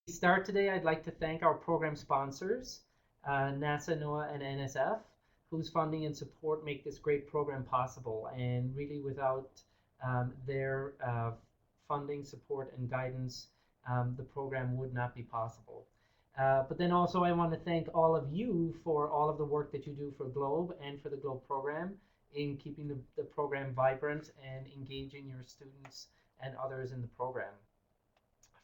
Start today, I'd like to thank our program sponsors, NASA, NOAA, and NSF, whose funding and support make this great program possible. And really, without their funding, support, and guidance, the program would not be possible. But then also, I want to thank all of you for all of the work that you do for Globe and for the Globe program in keeping the program vibrant and engaging your students and others in the program.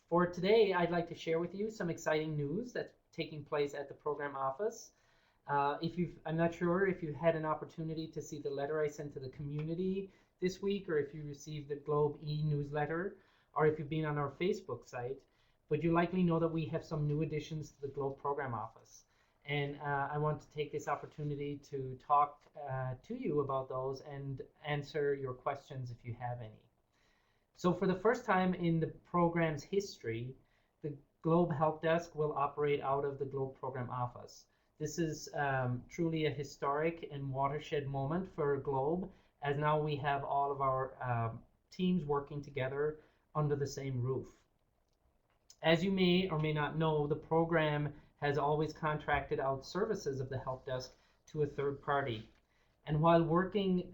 For today, I'd like to share with you some exciting news that's taking place at the program office. I'm not sure if you had an opportunity to see the letter I sent to the community this week, or if you received the Globe e-newsletter, or if you've been on our Facebook site, but you likely know that we have some new additions to the Globe program office. And I want to take this opportunity to talk to you about those and answer your questions if you have any. So for the first time in the program's history, the Globe Help Desk will operate out of the Globe Program Office. This is truly a historic and watershed moment for Globe, as now we have all of our teams working together under the same roof. As you may or may not know, the program has always contracted out services of the help desk to a third party. And while working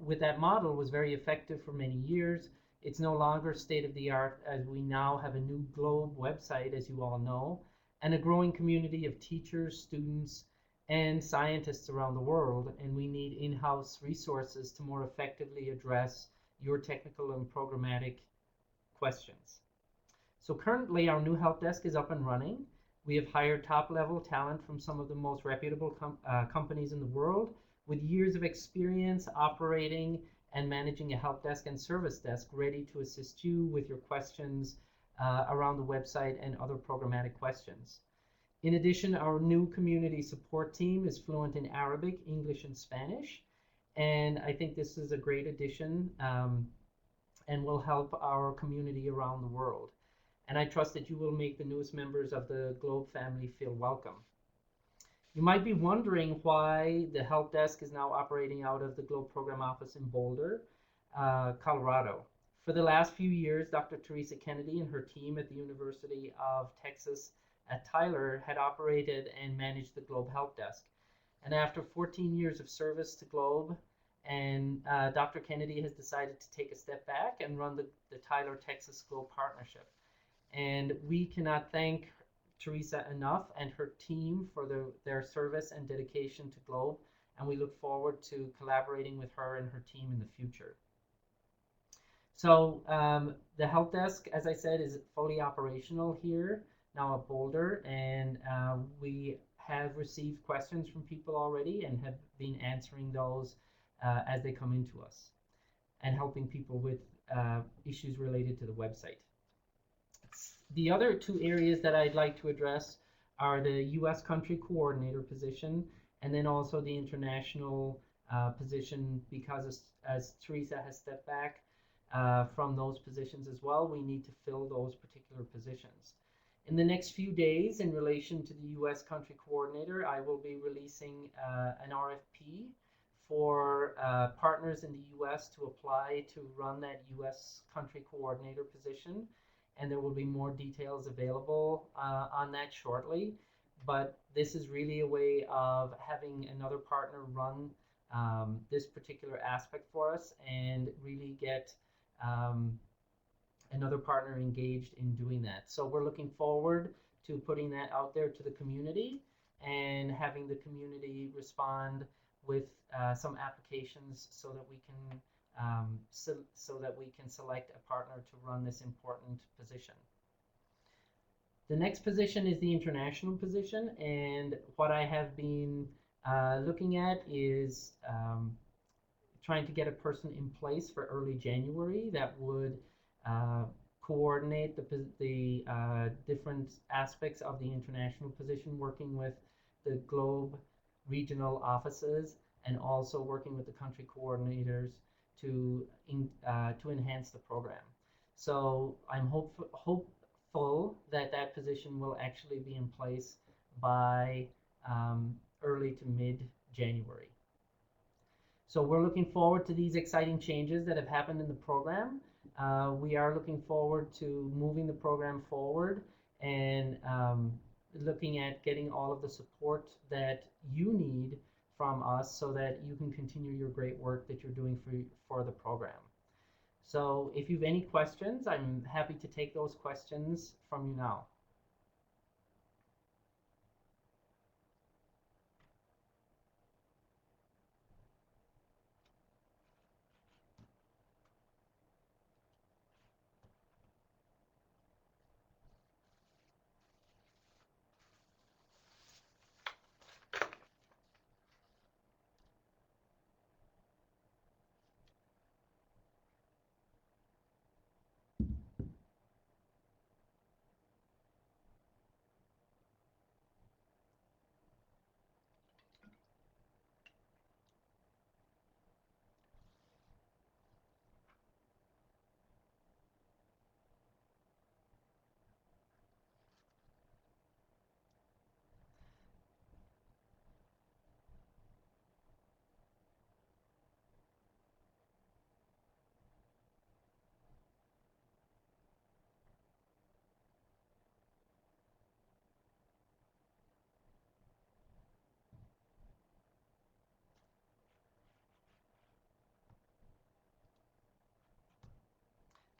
with that model was very effective for many years, it's no longer state of the art, as we now have a new Globe website, as you all know, and a growing community of teachers, students, and scientists around the world. And we need in-house resources to more effectively address your technical and programmatic questions. So currently our new help desk is up and running. We have hired top-level talent from some of the most reputable companies in the world with years of experience operating and managing a help desk and service desk ready to assist you with your questions around the website and other programmatic questions. In addition, our new community support team is fluent in Arabic, English, and Spanish. And I think this is a great addition and will help our community around the world. And I trust that you will make the newest members of the Globe family feel welcome. You might be wondering why the help desk is now operating out of the Globe program office in Boulder, Colorado. For the last few years, Dr. Teresa Kennedy and her team at the University of Texas at Tyler had operated and managed the Globe help desk. And after 14 years of service to Globe, and Dr. Kennedy has decided to take a step back and run the Tyler, Texas Globe partnership. And we cannot thank Teresa enough and her team for their service and dedication to Globe, and we look forward to collaborating with her and her team in the future. So the help desk, as I said, is fully operational here now at Boulder, and we have received questions from people already and have been answering those as they come into us and helping people with issues related to the website. The other two areas that I'd like to address are the U.S. country coordinator position and then also the international position, because as Teresa has stepped back from those positions as well, we need to fill those particular positions. In the next few days, in relation to the U.S. country coordinator, I will be releasing an RFP for partners in the U.S. to apply to run that U.S. country coordinator position. And there will be more details available on that shortly. But this is really a way of having another partner run this particular aspect for us and really get another partner engaged in doing that. So we're looking forward to putting that out there to the community and having the community respond with some applications so that we can select a partner to run this important position. The next position is the international position, and what I have been looking at is trying to get a person in place for early January that would coordinate the different aspects of the international position, working with the Globe regional offices and also working with the country coordinators to enhance the program. So I'm hopeful that that position will actually be in place by early to mid-January. So we're looking forward to these exciting changes that have happened in the program. We are looking forward to moving the program forward and looking at getting all of the support that you need from us so that you can continue your great work that you're doing for the program. So if you have any questions, I'm happy to take those questions from you now.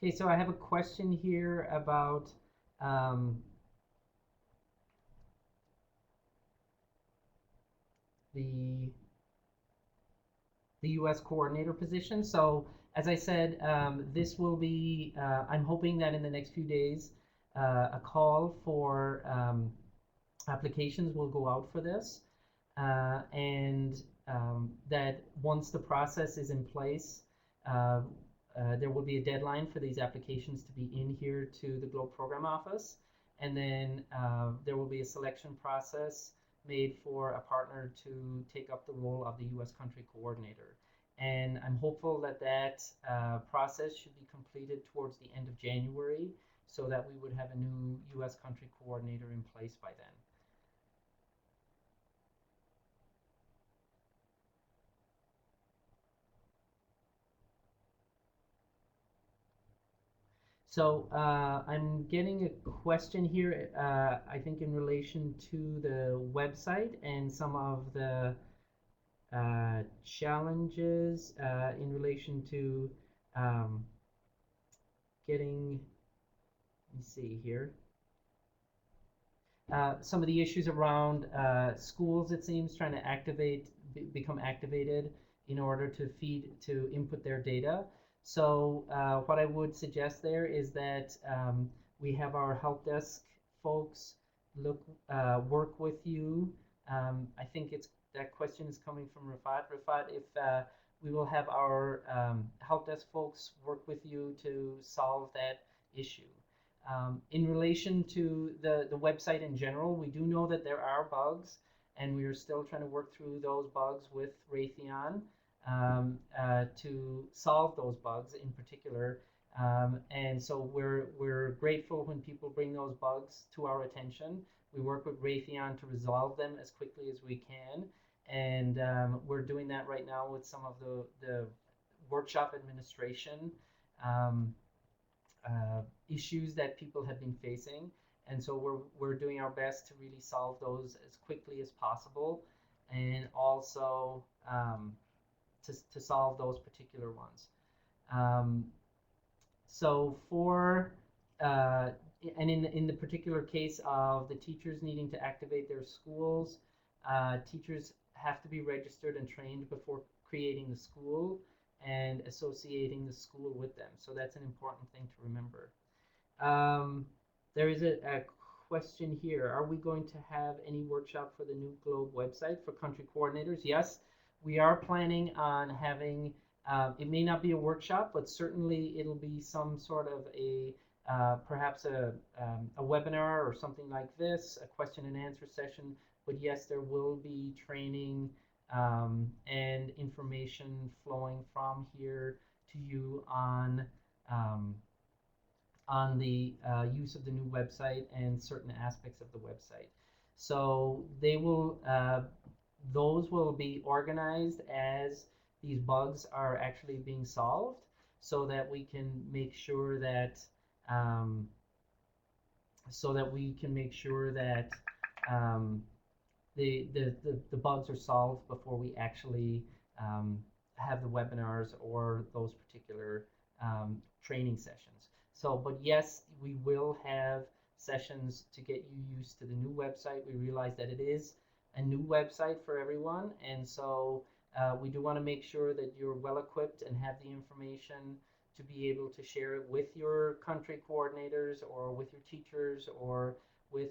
Okay, so I have a question here about um, the the U.S. coordinator position. So as I said, this will be, I'm hoping that in the next few days, a call for applications will go out for this. And that once the process is in place, uh, there will be a deadline for these applications to be in here to the Globe Program Office. And then there will be a selection process made for a partner to take up the role of the U.S. country coordinator. And I'm hopeful that that process should be completed towards the end of January so that we would have a new U.S. country coordinator in place by then. So I'm getting a question here, I think in relation to the website and some of the challenges in relation to um, getting, let me see here, some of the issues around schools, it seems, trying to become activated in order to input their data. So what I would suggest there is that we have our help desk folks work with you. I think that question is coming from Rafat. Rafat, if we will have our help desk folks work with you to solve that issue. In relation to the website in general, we do know that there are bugs, and we are still trying to work through those bugs with Raytheon to solve those bugs in particular. And so we're grateful when people bring those bugs to our attention. We work with Raytheon to resolve them as quickly as we can, and we're doing that right now with some of the workshop administration. Um, Issues that people have been facing. And so we're doing our best to really solve those as quickly as possible, and also to solve those particular ones. Um, so for and in the particular case of the teachers needing to activate their schools, teachers have to be registered and trained before creating the school and associating the school with them. So that's an important thing to remember. Um, there is a question here. Are we going to have any workshop for the new Globe website for country coordinators? Yes, we are planning on having, it may not be a workshop, but certainly it'll be some sort of perhaps a webinar or something like this, a question and answer session. But yes, there will be training and information flowing from here to you um, on the use of the new website and certain aspects of the website. So those will be organized as these bugs are actually being solved, so that we can make sure that um, so that we can make sure that um, the bugs are solved before we actually um, have the webinars or those particular training sessions. So, but yes, we will have sessions to get you used to the new website. We realize that it is a new website for everyone, and so we do want to make sure that you're well equipped and have the information to be able to share it with your country coordinators or with your teachers or with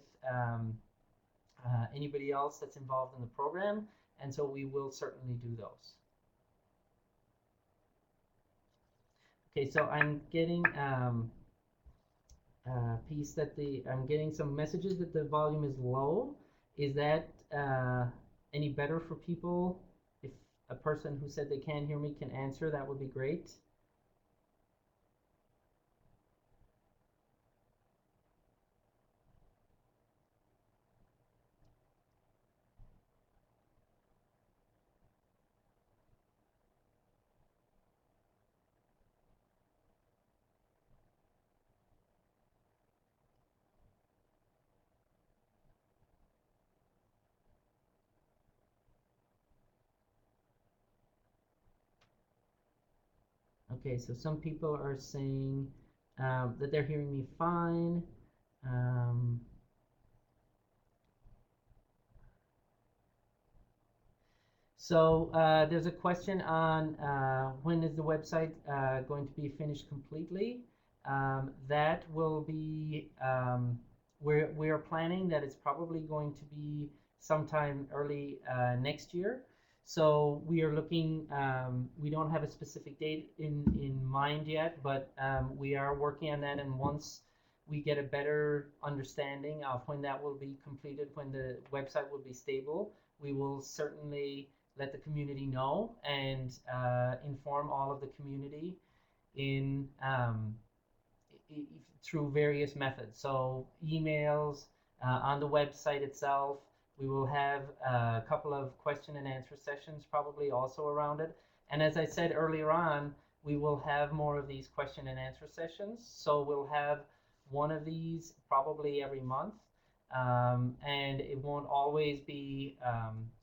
anybody else that's involved in the program, and so we will certainly do those. Okay, so I'm getting piece that I'm getting some messages that the volume is low. Is that any better for people? If a person who said they can't hear me can answer, that would be great. Okay, so some people are saying that they're hearing me fine. Um, So there's a question on when is the website going to be finished completely. That will be, we're planning that it's probably going to be sometime early next year. So we are looking, we don't have a specific date in mind yet, but we are working on that. And once we get a better understanding of when that will be completed, when the website will be stable, we will certainly let the community know and inform all of the community in through various methods. So emails, on the website itself. We will have a couple of question and answer sessions probably also around it. And as I said earlier on, we will have more of these question and answer sessions. So we'll have one of these probably every month. And it won't always be,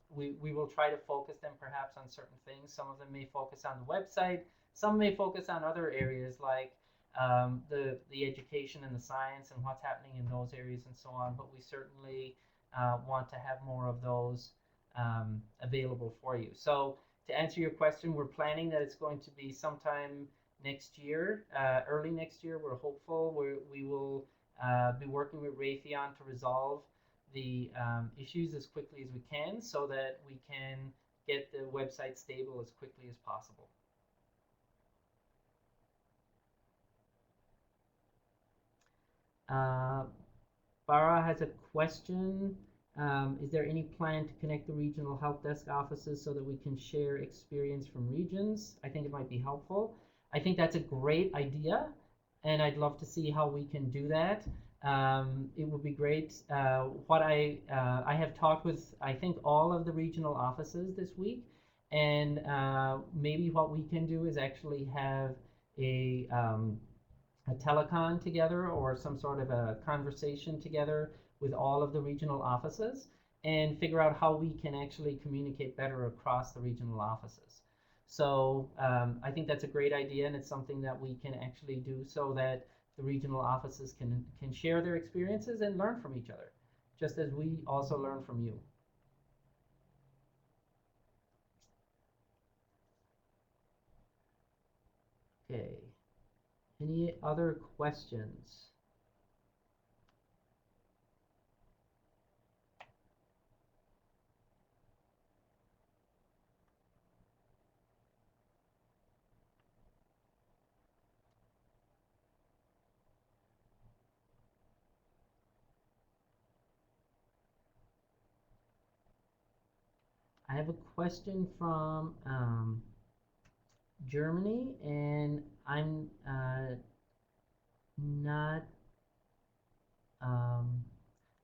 we will try to focus them perhaps on certain things. Some of them may focus on the website. Some may focus on other areas like the education and the science and what's happening in those areas and so on. But we certainly want to have more of those available for you. So to answer your question, we're planning that it's going to be sometime next year, early next year. We're hopeful. We will be working with Raytheon to resolve the issues as quickly as we can so that we can get the website stable as quickly as possible. Bara has a question. Is there any plan to connect the regional help desk offices so that we can share experience from regions? I think it might be helpful. I think that's a great idea, and I'd love to see how we can do that. It would be great. What I have talked with, I think, all of the regional offices this week, and maybe what we can do is actually have a telecon together or some sort of a conversation together with all of the regional offices and figure out how we can actually communicate better across the regional offices. So I think that's a great idea, and it's something that we can actually do so that the regional offices can share their experiences and learn from each other, just as we also learn from you. Okay. Any other questions? I have a question from Germany, and not um,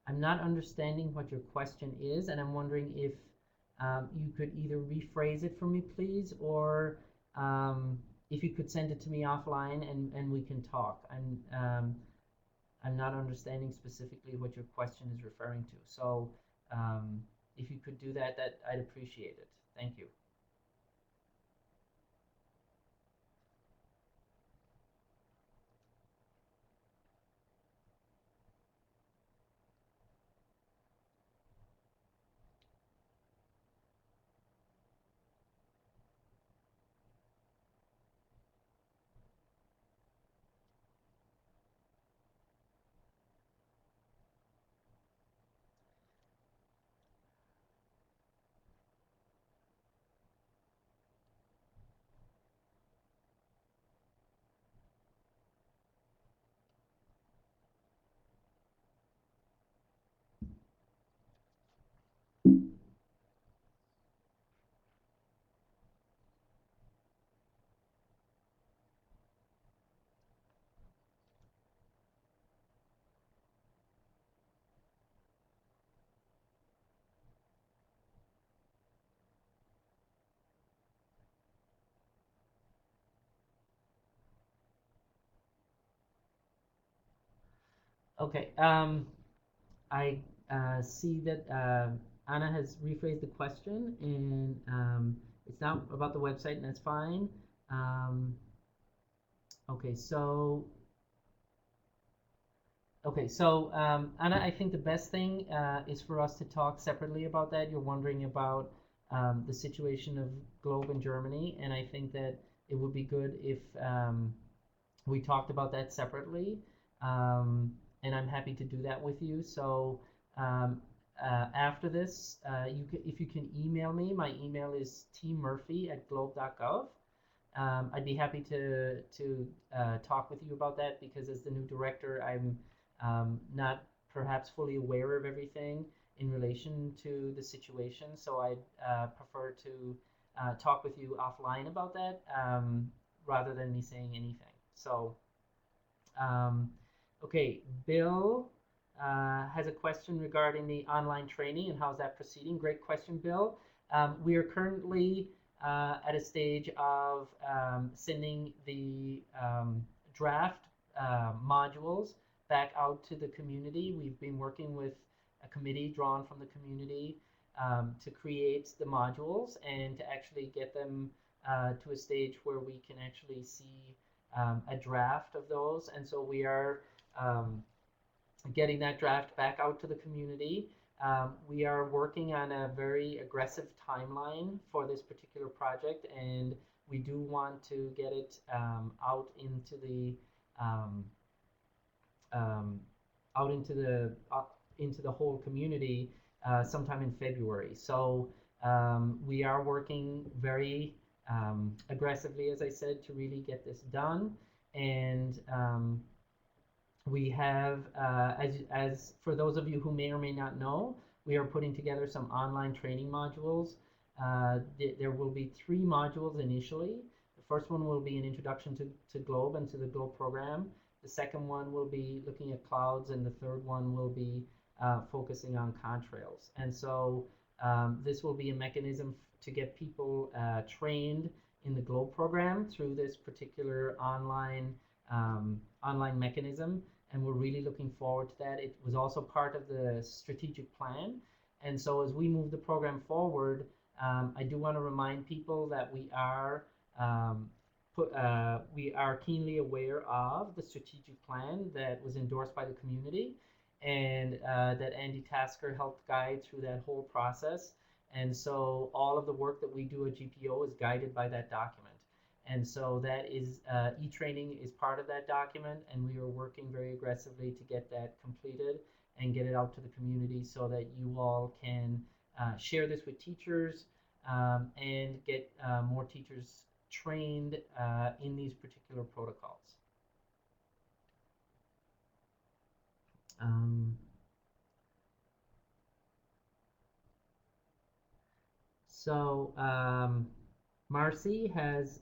I'm not understanding what your question is, and I'm wondering if you could either rephrase it for me, please, or if you could send it to me offline and we can talk. I'm not understanding specifically what your question is referring to. So um, if you could do that, I'd appreciate it. Thank you. Okay. I see that Anna has rephrased the question, and it's not about the website, and that's fine. Um, okay, so Anna, I think the best thing is for us to talk separately about that. You're wondering about the situation of Globe in Germany, and I think that it would be good if we talked about that separately, um, and I'm happy to do that with you. So um, after this, if you can email me, my email is tmurphy@globe.gov. I'd be happy to talk with you about that because as the new director, I'm not perhaps fully aware of everything in relation to the situation. So I'd prefer to talk with you offline about that rather than me saying anything. So um, okay, Bill has a question regarding the online training and how's that proceeding. Great question, Bill. We are currently at a stage of sending the draft modules back out to the community. We've been working with a committee drawn from the community to create the modules and to actually get them to a stage where we can actually see a draft of those. And so we are getting that draft back out to the community. We are working on a very aggressive timeline for this particular project, and we do want to get it um, um, out into the whole community sometime in February. So we are working very aggressively, as I said, to really get this done. And we have, as for those of you who may or may not know, we are putting together some online training modules. There will be 3 modules initially. The first one will be an introduction to Globe and to the Globe program. The second one will be looking at clouds, and the third one will be focusing on contrails. And so this will be a mechanism to get people trained in the Globe program through this particular online mechanism, and we're really looking forward to that. It was also part of the strategic plan, and so as we move the program forward, I do want to remind people that um, we are keenly aware of the strategic plan that was endorsed by the community, and that Andy Tasker helped guide through that whole process. And so all of the work that we do at GPO is guided by that document. And so that is e-training is part of that document, and we are working very aggressively to get that completed and get it out to the community so that you all can share this with teachers and get more teachers trained in these particular protocols. Um, so Marcy has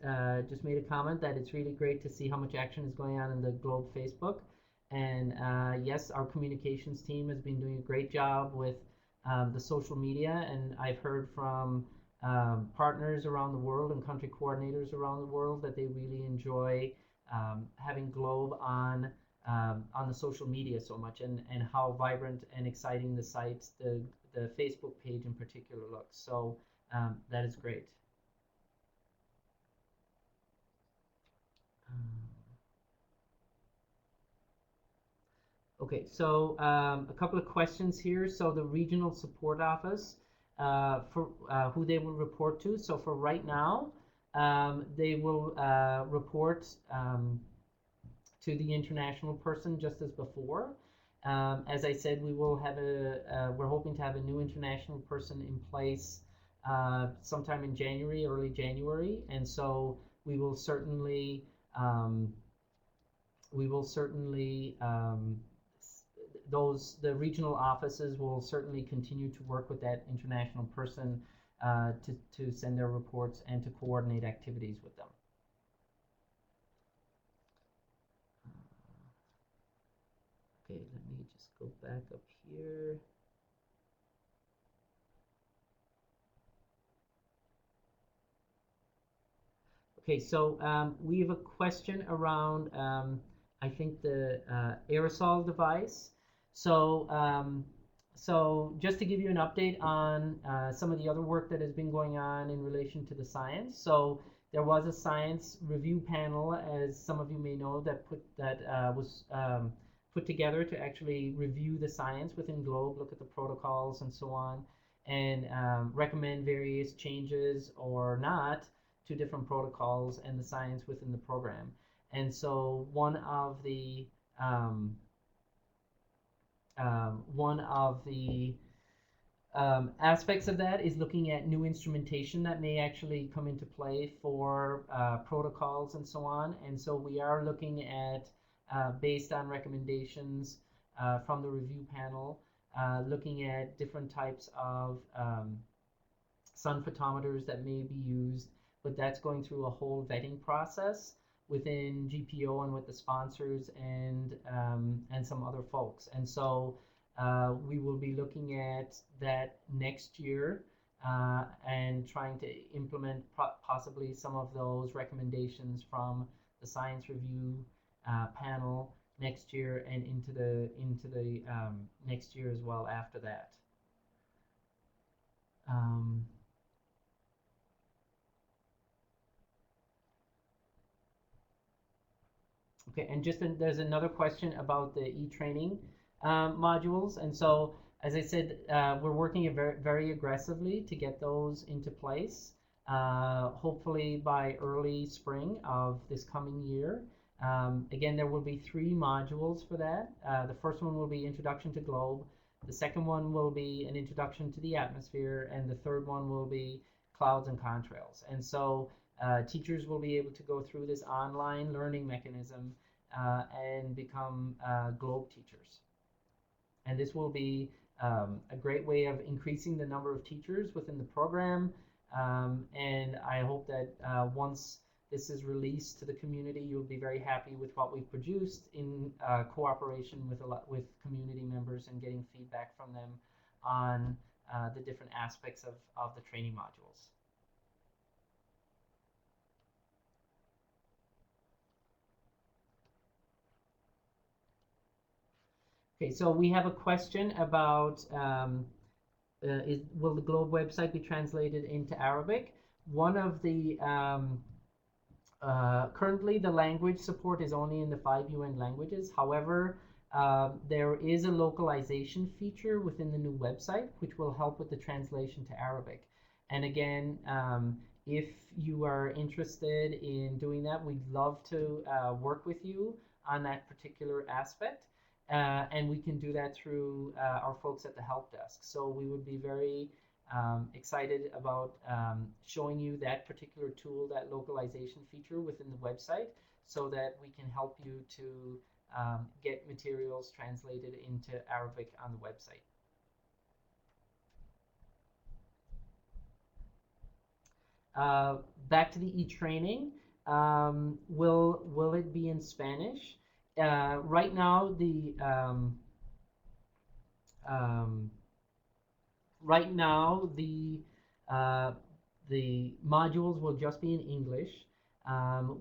just made a comment that it's really great to see how much action is going on in the Globe Facebook. And yes, our communications team has been doing a great job with the social media. And I've heard from partners around the world and country coordinators around the world that they really enjoy having Globe on on the social media so much, and how vibrant and exciting the site, the Facebook page in particular looks. So that is great. Um, Okay, so a couple of questions here. So the regional support office, for who they will report to. So for right now, they will report to the international person just as before. As I said, we will have we're hoping to have a new international person in place sometime in January, early January, and so we will certainly um, we will certainly the regional offices will certainly continue to work with that international person to send their reports and to coordinate activities with them. Okay, let me just go back up here. Okay, so we have a question around, I think, the aerosol device. So, so just to give you an update on some of the other work that has been going on in relation to the science. So there was a science review panel, as some of you may know, that was put together to actually review the science within Globe, look at the protocols and so on, and recommend various changes or not to different protocols and the science within the program. And so one of the aspects of that is looking at new instrumentation that may actually come into play for protocols and so on. And so we are looking at, based on recommendations from the review panel, looking at different types of sun photometers that may be used, but that's going through a whole vetting process within GPO and with the sponsors and some other folks. And so we will be looking at that next year and trying to implement possibly some of those recommendations from the science review panel next year and into the next year as well after that. Okay, and there's another question about the e-training modules. And so, as I said, we're working very, very aggressively to get those into place, hopefully by early spring of this coming year. Again, there will be 3 modules for that. The first one will be Introduction to Globe. The second one will be an Introduction to the Atmosphere. And the third one will be Clouds and Contrails. And so teachers will be able to go through this online learning mechanism and become Globe teachers. And this will be a great way of increasing the number of teachers within the program. And I hope that once this is released to the community, you'll be very happy with what we've produced in cooperation with community members and getting feedback from them on the different aspects of the training modules. Okay, so we have a question about will the Globe website be translated into Arabic? One of the currently the language support is only in the 5 UN languages. However, there is a localization feature within the new website which will help with the translation to Arabic. And again, if you are interested in doing that, we'd love to work with you on that particular aspect. And we can do that through our folks at the help desk. So we would be very excited about showing you that particular tool, that localization feature within the website, so that we can help you to get materials translated into Arabic on the website. Back to the e-training. Will it be in Spanish? Right now, the modules will just be in English.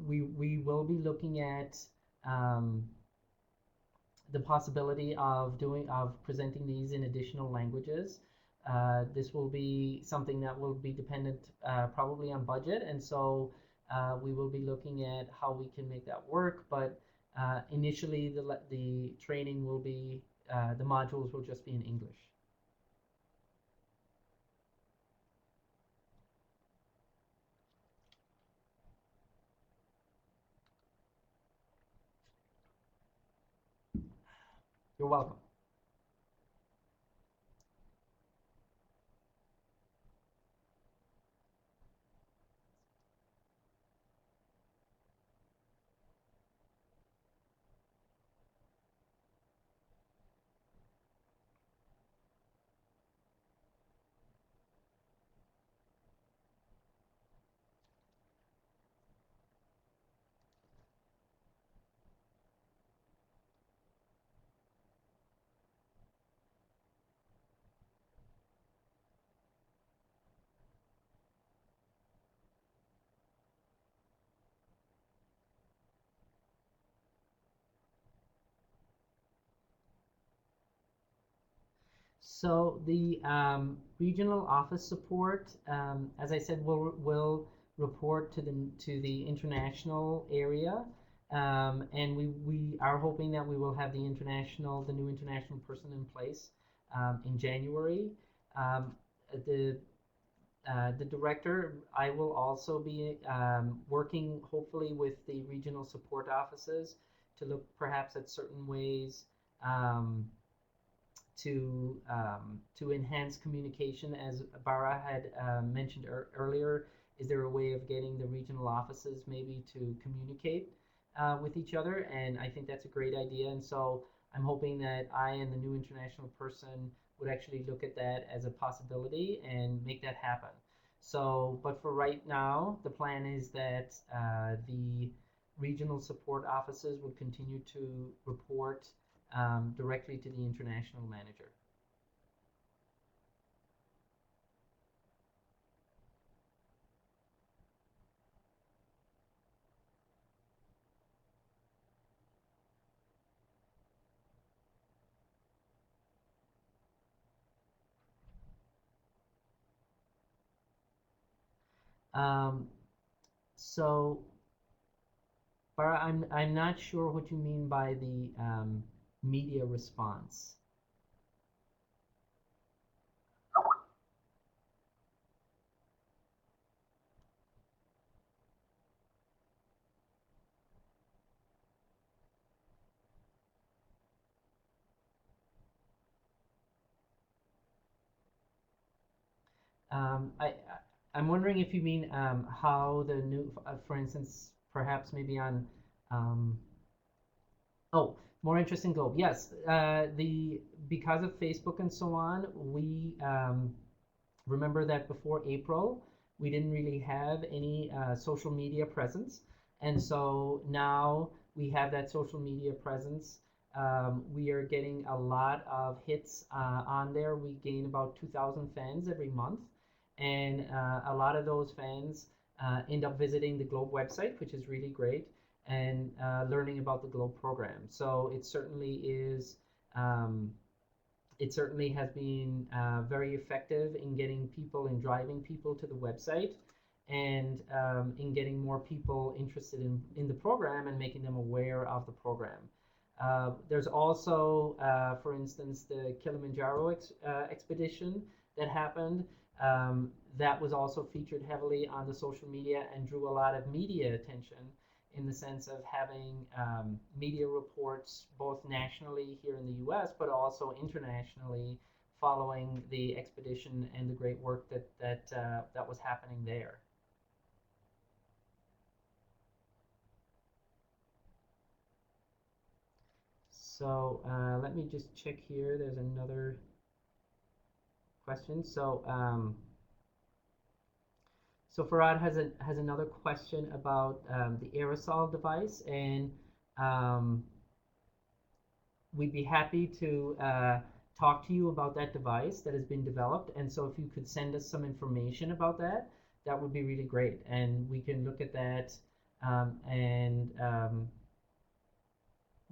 We will be looking at the possibility of presenting these in additional languages. This will be something that will be dependent probably on budget, and so we will be looking at how we can make that work. But initially, the training will be the modules will just be in English. You're welcome. So the regional office support, as I said, will report to the international area, and we are hoping that we will have the new international person in place in January. Um, the the director, I will also be working hopefully with the regional support offices to look perhaps at certain ways. To enhance communication, as Bara had mentioned earlier. Is there a way of getting the regional offices maybe to communicate with each other? And I think that's a great idea. And so I'm hoping that I and the new international person would actually look at that as a possibility and make that happen. So, but for right now, the plan is that the regional support offices will continue to report directly to the international manager. Um, so, Bara, I'm not sure what you mean by the media response. I'm wondering if you mean how the new, for instance, perhaps maybe on, um, oh, more interesting globe. Yes, the because of Facebook and so on, we remember that before April, we didn't really have any social media presence. And so now we have that social media presence. We are getting a lot of hits on there. We gain about 2,000 fans every month. And a lot of those fans end up visiting the Globe website, which is really great, and learning about the Globe program. So um, it certainly has been very effective in getting people and driving people to the website, and in getting more people interested in the program and making them aware of the program. There's also, for instance, the Kilimanjaro expedition that happened. That was also featured heavily on the social media and drew a lot of media attention, in the sense of having media reports both nationally here in the US, but also internationally, following the expedition and the great work that was happening there. So let me just check here. There's another question. So Farad has another question about the aerosol device, and um, we'd be happy to talk to you about that device that has been developed. And so if you could send us some information about that, that would be really great. And we can look at that and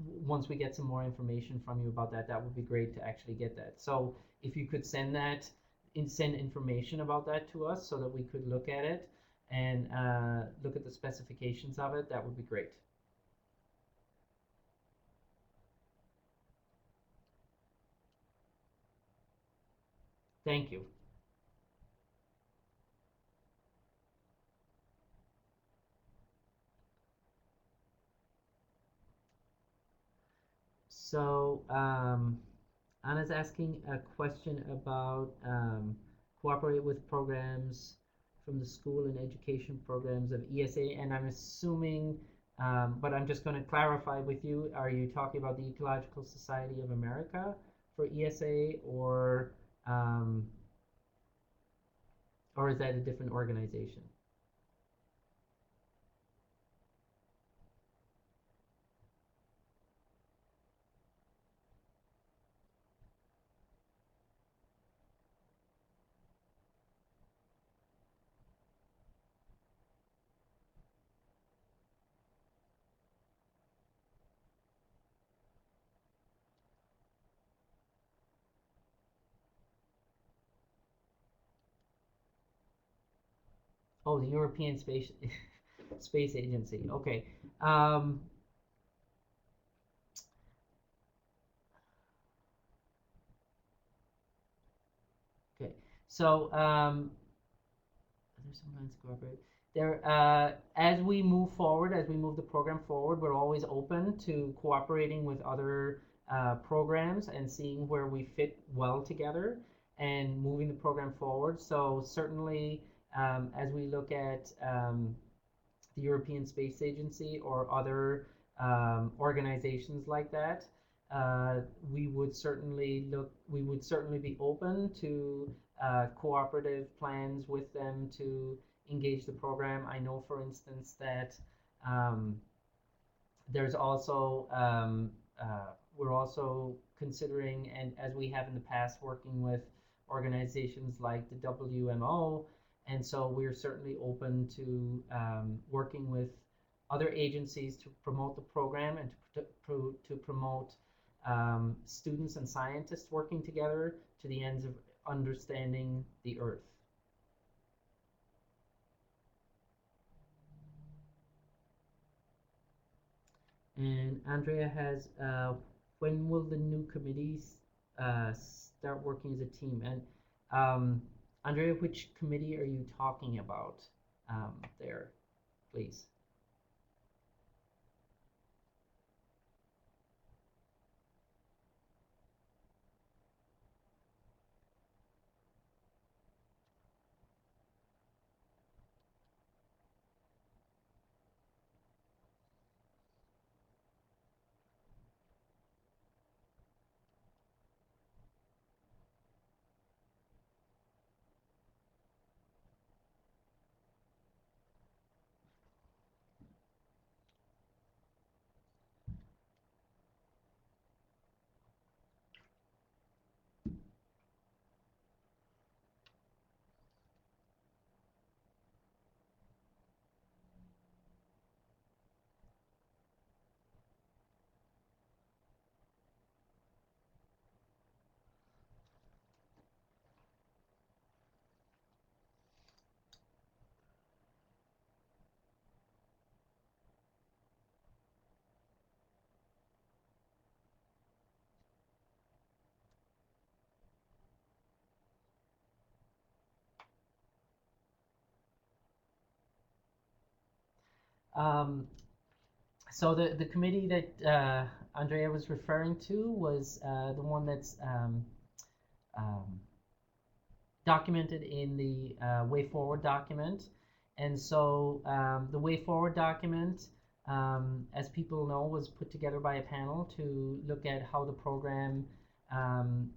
once we get some more information from you about that, that would be great to actually get that. So if you could send that, send information about that to us so that we could look at it and look at the specifications of it, that would be great. Thank you. So Anna's asking a question about cooperate with programs from the school and education programs of ESA, and I'm assuming, but I'm just going to clarify with you, are you talking about the Ecological Society of America for ESA, um, or is that a different organization? Oh, the European Space Space Agency. Okay. Um, okay. So there's sometimes cooperate. There, as we move forward, as we move the program forward, we're always open to cooperating with other programs and seeing where we fit well together and moving the program forward. So certainly, as we look at the European Space Agency or other organizations like that, we would certainly be open to cooperative plans with them to engage the program. I know, for instance, that um, there's also we're also considering, and as we have in the past, working with organizations like the WMO, and so we're certainly open to working with other agencies to promote the program and to promote students and scientists working together to the ends of understanding the Earth. And Andrea has, when will the new committees start working as a team? And Andrea, which committee are you talking about there, please? Um, so the committee that Andrea was referring to was the one that's um, documented in the Way Forward document. And so the Way Forward document, as people know, was put together by a panel to look at how the program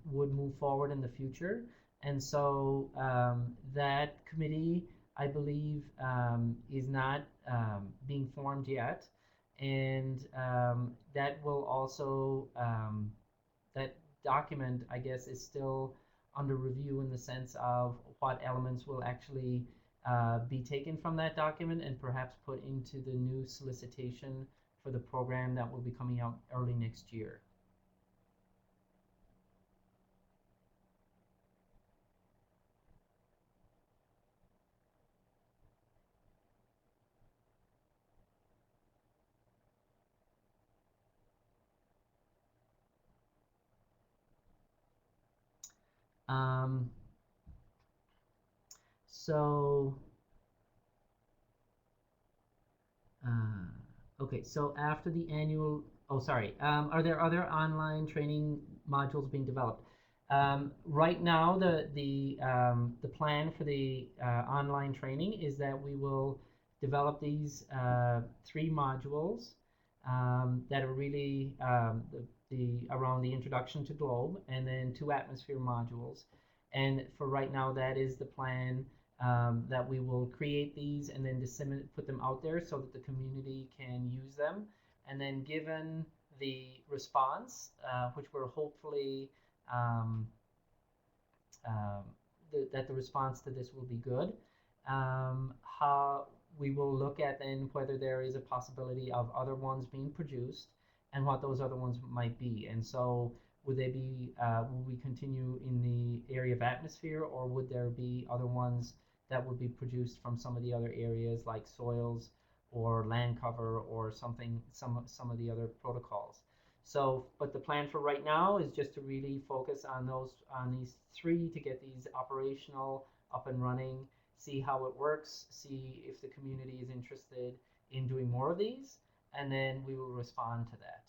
would move forward in the future. And so that committee, I believe, is not being formed yet. And that will also, that document, I guess, is still under review in the sense of what elements will actually be taken from that document and perhaps put into the new solicitation for the program that will be coming out early next year. Um, so okay, so after the annual, oh, sorry, are there other online training modules being developed? Right now, the plan for the online training is that we will develop these three modules that are really the around the introduction to globe, and then two atmosphere modules. And for right now, that is the plan, that we will create these and then disseminate, put them out there so that the community can use them. And then given the response, which we're hopefully um, um, that the response to this will be good, how we will look at then whether there is a possibility of other ones being produced and what those other ones might be. And so would they be, will we continue in the area of atmosphere, or would there be other ones that would be produced from some of the other areas like soils or land cover or something, some of the other protocols? So, but the plan for right now is just to really focus on these three, to get these operational, up and running, see how it works, see if the community is interested in doing more of these, and then we will respond to that.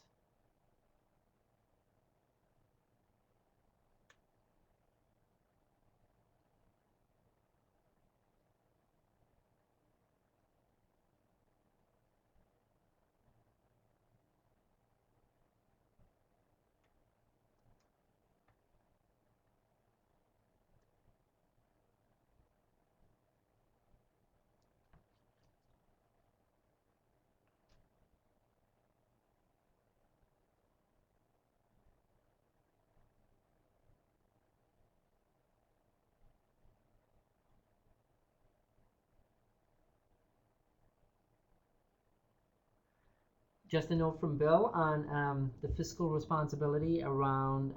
Just a note from Bill on the fiscal responsibility around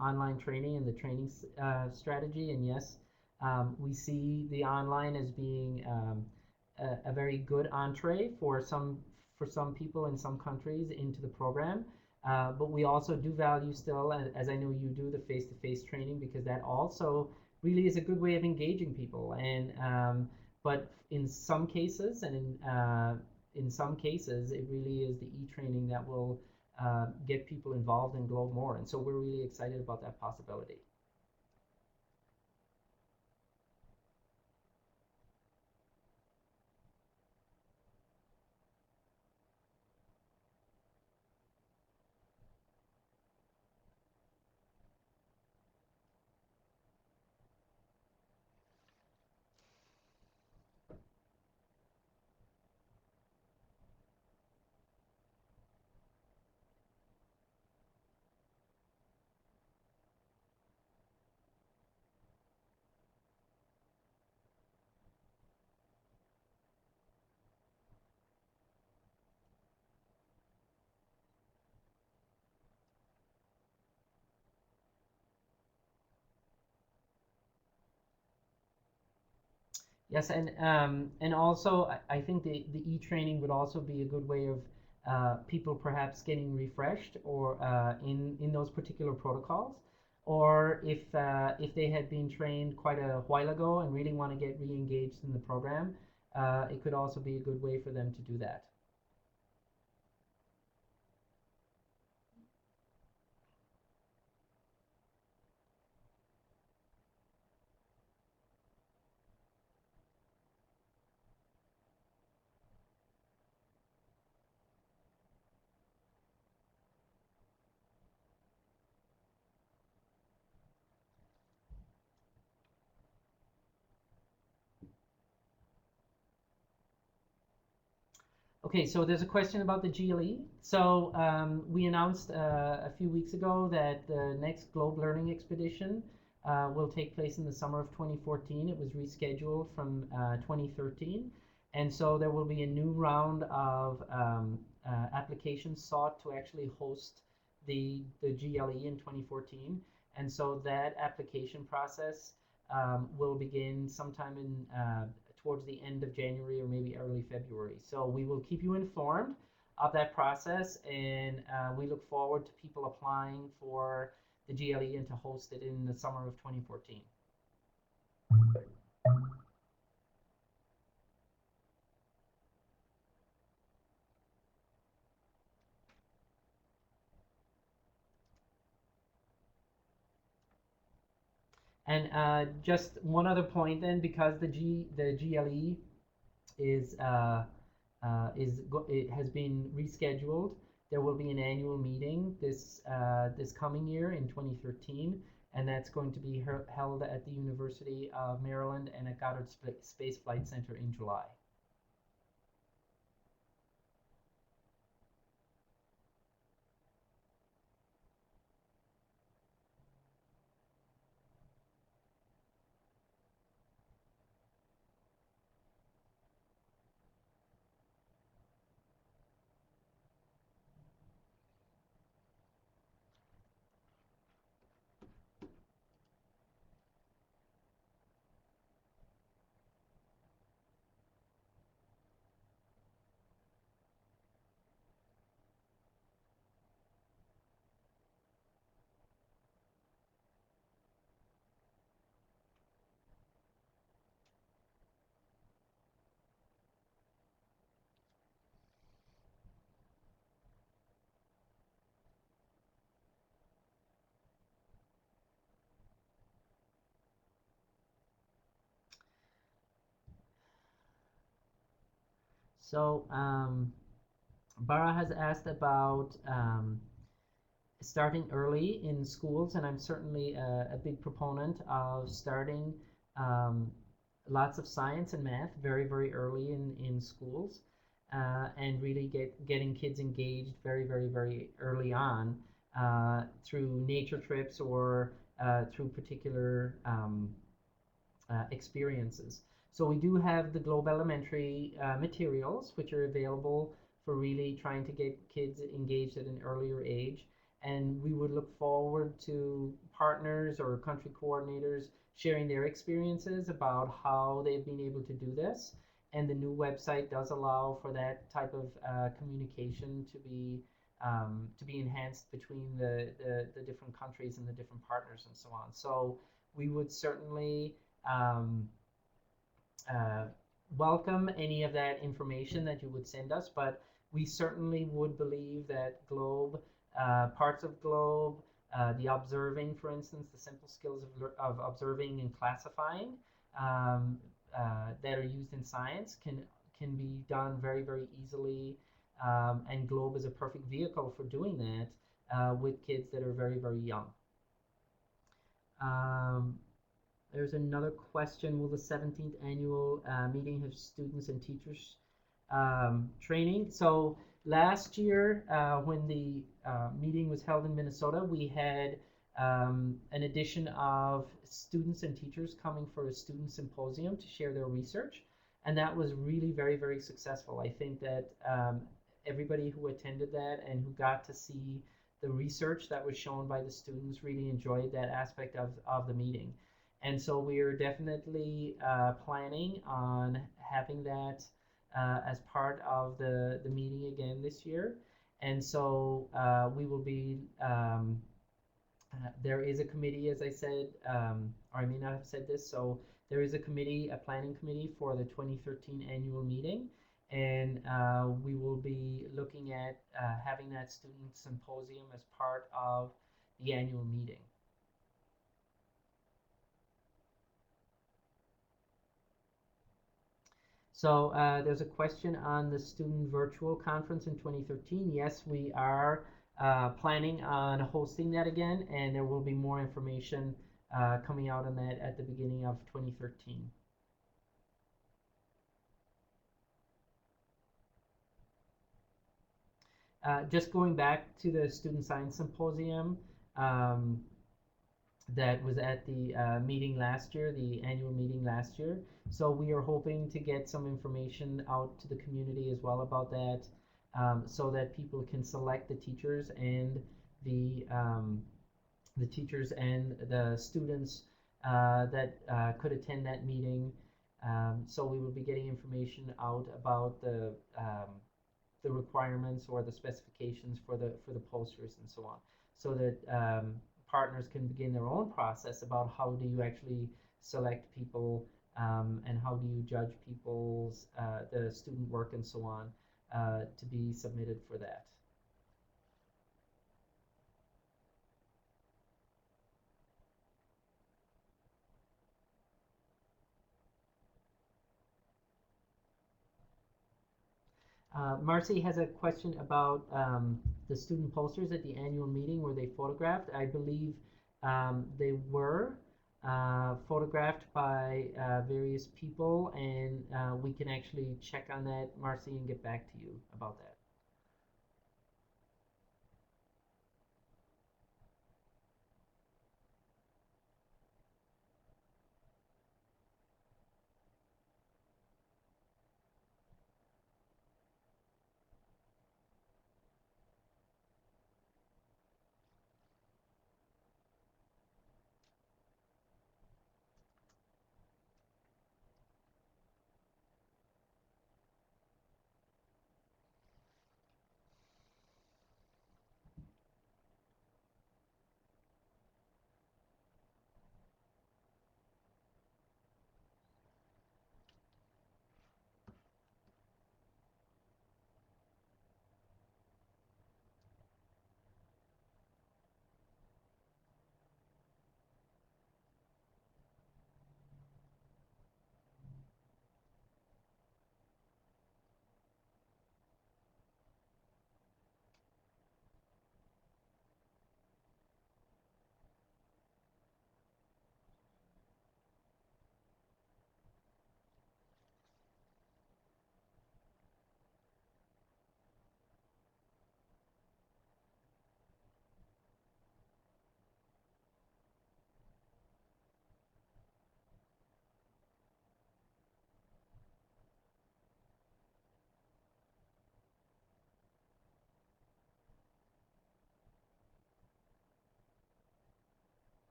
online training and the training strategy. And yes, we see the online as being a very good entree for some people in some countries into the program. But we also do value still, as I know you do, the face-to-face training, because that also really is a good way of engaging people. And but in some cases, and in some cases, it really is the e-training that will get people involved in Globe more. And so we're really excited about that possibility. Yes, and also I think the e-training would also be a good way of people perhaps getting refreshed, or in those particular protocols, or if they had been trained quite a while ago and really want to get re-engaged in the program, it could also be a good way for them to do that. Okay, so there's a question about the GLE. So we announced a few weeks ago that the next Globe Learning Expedition will take place in the summer of 2014. It was rescheduled from 2013. And so there will be a new round of applications sought to actually host the GLE in 2014, and so that application process will begin sometime in towards the end of January or maybe early February. So we will keep you informed of that process, and we look forward to people applying for the GLE and to host it in the summer of 2014. And just one other point then, because the GLE it has been rescheduled. There will be an annual meeting this coming year in 2013, and that's going to be held at the University of Maryland and at Goddard Space Flight Center in July. So Bara has asked about starting early in schools, and I'm certainly a big proponent of starting um, lots of science and math very, very early in schools, and really getting kids engaged very, very, very early on through nature trips or through particular experiences. So we do have the Globe Elementary materials, which are available for really trying to get kids engaged at an earlier age. And we would look forward to partners or country coordinators sharing their experiences about how they've been able to do this. And the new website does allow for that type of communication to be enhanced between the different countries and the different partners and so on. So we would certainly um, uh, welcome any of that information that you would send us, but we certainly would believe that Globe, parts of Globe, the observing, for instance, the simple skills of observing and classifying that are used in science can be done very, very easily, and Globe is a perfect vehicle for doing that with kids that are very, very young. Um, There's another question. Will the 17th annual meeting have students and teachers training? So last year, when the meeting was held in Minnesota, we had an addition of students and teachers coming for a student symposium to share their research. And that was really very, very successful. I think that everybody who attended that and who got to see the research that was shown by the students really enjoyed that aspect of the meeting. And so we are definitely planning on having that as part of the meeting again this year. And so we will be, there is a committee, as I said, or I may not have said this, so there is a committee, a planning committee for the 2013 annual meeting. And we will be looking at having that student symposium as part of the annual meeting. So there's a question on the student virtual conference in 2013. Yes, we are planning on hosting that again, and there will be more information coming out on that at the beginning of 2013. Just going back to the Student Science Symposium, um, that was at the meeting last year, the annual meeting last year. So we are hoping to get some information out to the community as well about that so that people can select the the teachers and the students that could attend that meeting. So we will be getting information out about the requirements or the specifications for the posters and so on, so that partners can begin their own process about how do you actually select people, and how do you judge people's the student work and so on, to be submitted for that. Marcy has a question about the student posters at the annual meeting. Were they photographed? I believe they were photographed by various people, and we can actually check on that, Marcy, and get back to you about that.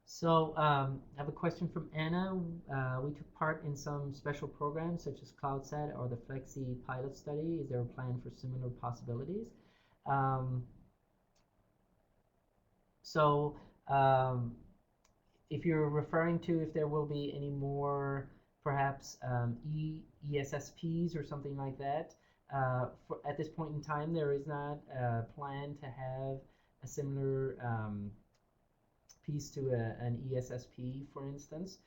So I have a question from Anna. We took part in some special programs such as CloudSat or the Flexi pilot study. Is there a plan for similar possibilities? Um, so um, if you're referring to if there will be any more perhaps ESSPs or something like that, at this point in time, there is not a plan to have a similar piece to an ESSP, for instance.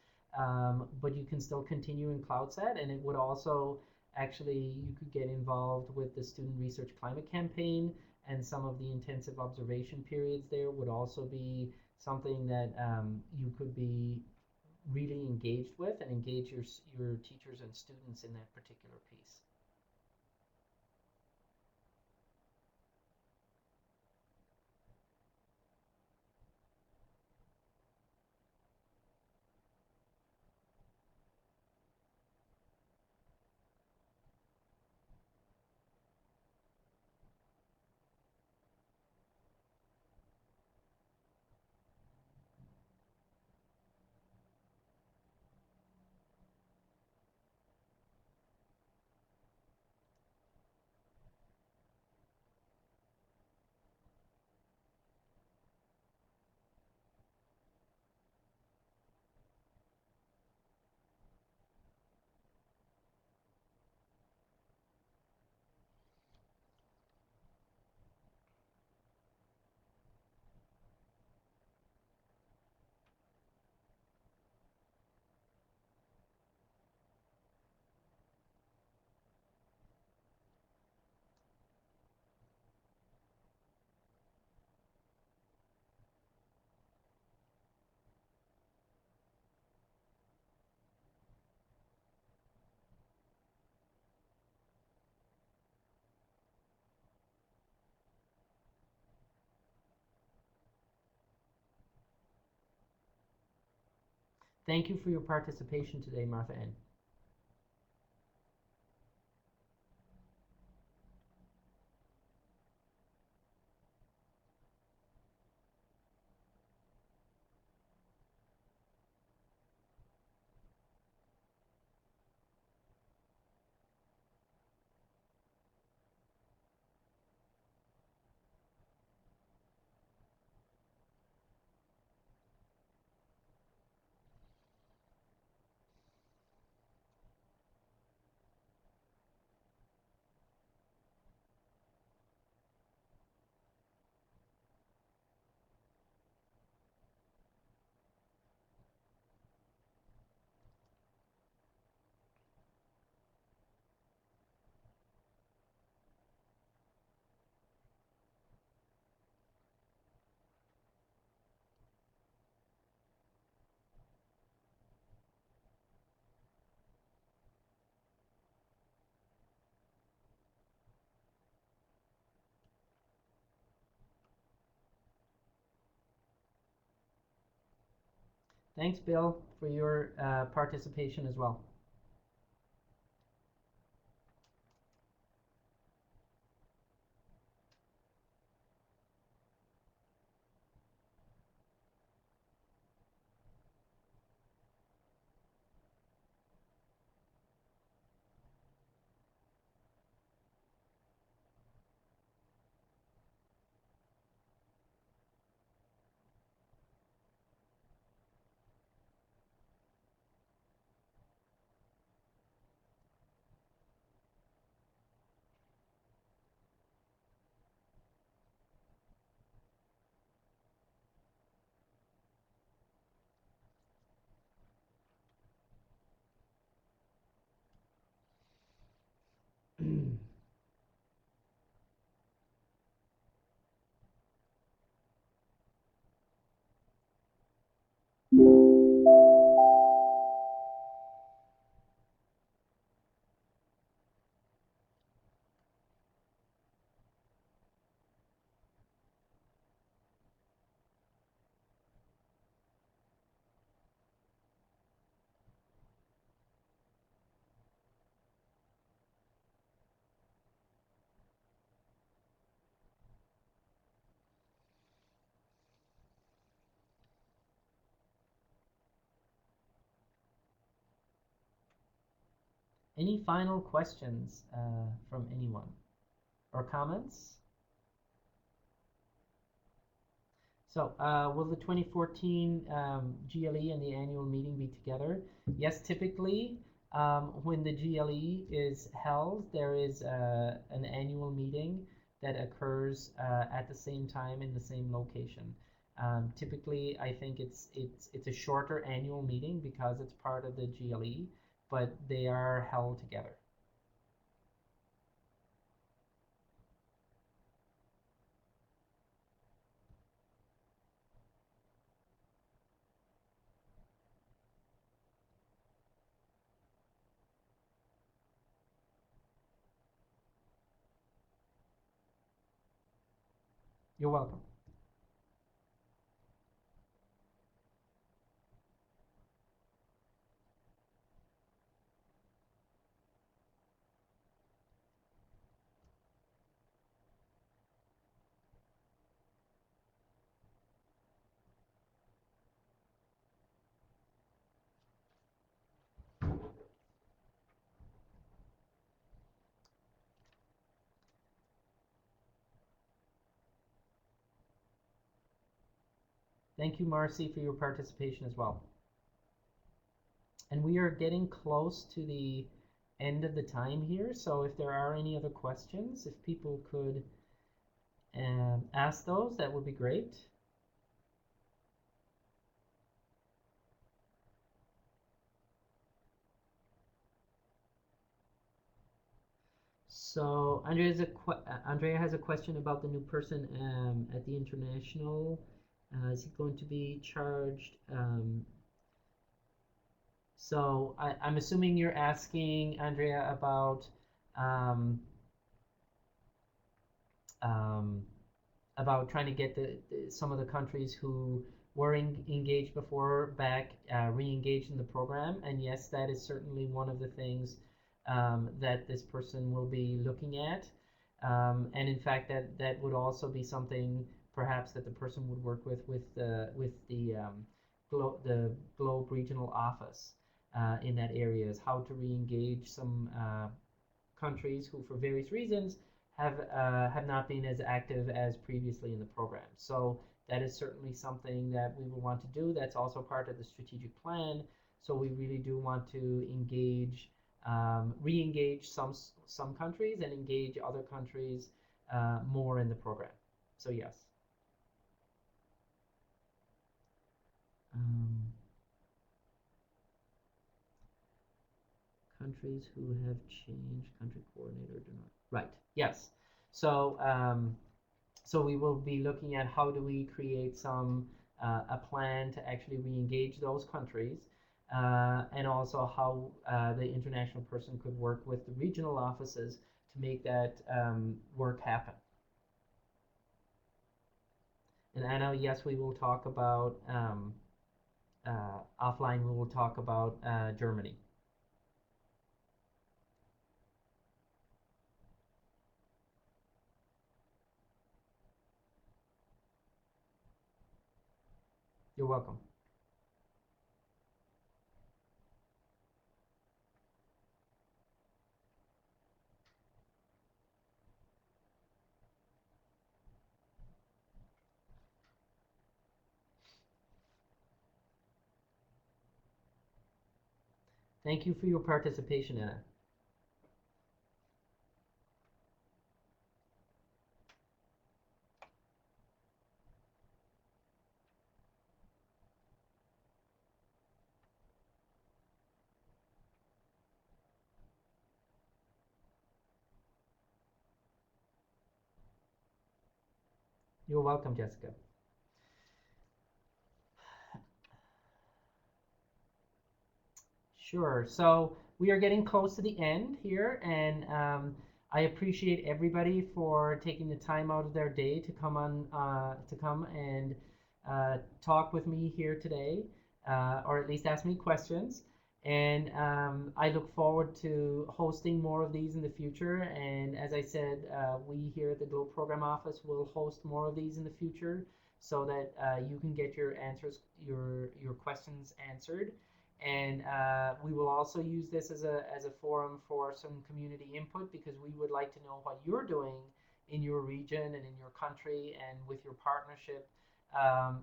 But you can still continue in CloudSat, and it would also actually, you could get involved with the Student Research Climate Campaign, and some of the intensive observation periods there would also be something that you could be really engaged with and engage your teachers and students in that particular piece. Thank you for your participation today, Martha N. Thanks, Bill, for your participation as well. Any final questions from anyone or comments? So, will the 2014 GLE and the annual meeting be together? Yes, typically, when the GLE is held, there is an annual meeting that occurs at the same time in the same location. Typically, I think it's a shorter annual meeting because it's part of the GLE, but they are held together. You're welcome. Thank you, Marcy, for your participation as well. And we are getting close to the end of the time here, so if there are any other questions, if people could ask those, that would be great. So Andrea has a question about the new person at the international. Is he going to be charged? So I'm assuming you're asking, Andrea, um, about trying to get some of the countries who were engaged before back re-engaged in the program, and yes, that is certainly one of the things that this person will be looking at. And in fact, that would also be something perhaps that the person would work with the Globe Regional Office in that area, is how to re-engage some countries who, for various reasons, have not been as active as previously in the program. So that is certainly something that we will want to do. That's also part of the strategic plan. So we really do want to engage, re-engage some countries and engage other countries more in the program. So yes. Um, Countries who have changed country coordinator do not. Right. Yes. So so we will be looking at how do we create a plan to actually re-engage those countries, and also how the international person could work with the regional offices to make that work happen. And Anna, yes, we will talk about offline. We will talk about Germany. You're welcome. Thank you for your participation, Anna. You're welcome, Jessica. Sure. So we are getting close to the end here, and I appreciate everybody for taking the time out of their day to come and talk with me here today, or at least ask me questions. And I look forward to hosting more of these in the future. And as I said, we here at the Globe Program Office will host more of these in the future, so that you can get your questions answered. And we will also use this as a forum for some community input, because we would like to know what you're doing in your region and in your country and with your partnership,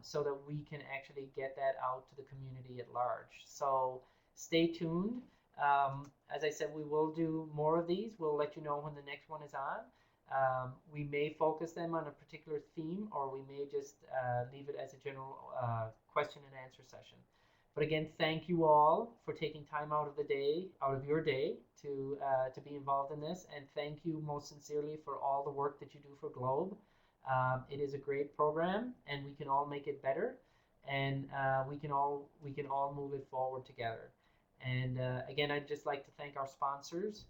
so that we can actually get that out to the community at large. So stay tuned. As I said, we will do more of these. We'll let you know when the next one is on. We may focus them on a particular theme, or we may just leave it as a general question and answer session. But again, thank you all for taking time out of your day to be involved in this, and thank you most sincerely for all the work that you do for Globe. It is a great program, and we can all make it better, and we can all move it forward together. And again, I'd just like to thank our sponsors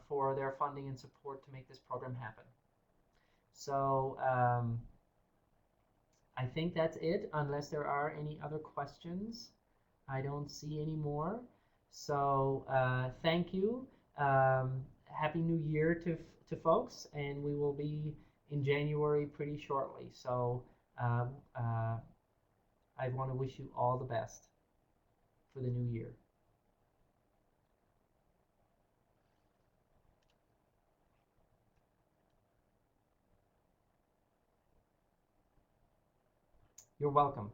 for their funding and support to make this program happen. So I think that's it, unless there are any other questions. I don't see any more. So thank you. Happy New Year to folks, and we will be in January pretty shortly. So um, uh, I want to wish you all the best for the new year. You're welcome.